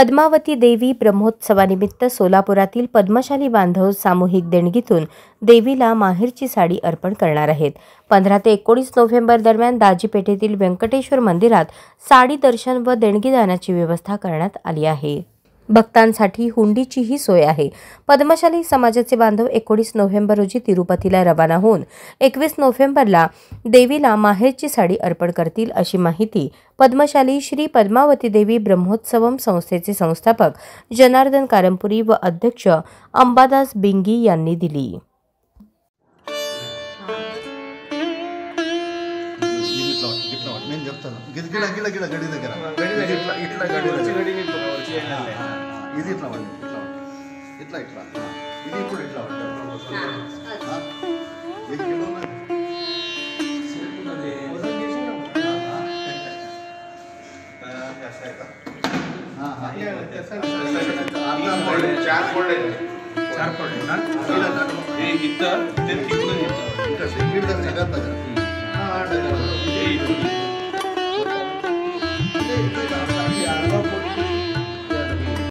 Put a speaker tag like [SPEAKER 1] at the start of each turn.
[SPEAKER 1] पद्मावती देवी ब्रह्मोत्सवानिमित्त सोलापुरातील पद्मशाली बांधव सामूहिक देणगीतून देवीला माहेरची साडी अर्पण करणार आहेत। 15 ते 19 नोव्हेंबर दरम्यान दाजीपेठेतील व्यंकटेश्वर मंदिरात साडी दर्शन व देणगीदानाची व्यवस्था करण्यात आली आहे। भक्तांसाठी हुंडीचीही सोय आहे। पद्मशाली समाजाचे बांधव 19 नोव्हेंबर रोजी तिरुपतीला रवाना होऊन 21 नोव्हेंबरला देवीला माहेरची साडी अर्पण करतील, अशी माहिती पद्मशाली श्री पद्मावती देवी ब्रह्मोत्सवम संस्थेचे संस्थापक जनार्दन कारंपुरी व अध्यक्ष अंबादास बिंगी यांनी दिली।
[SPEAKER 2] चार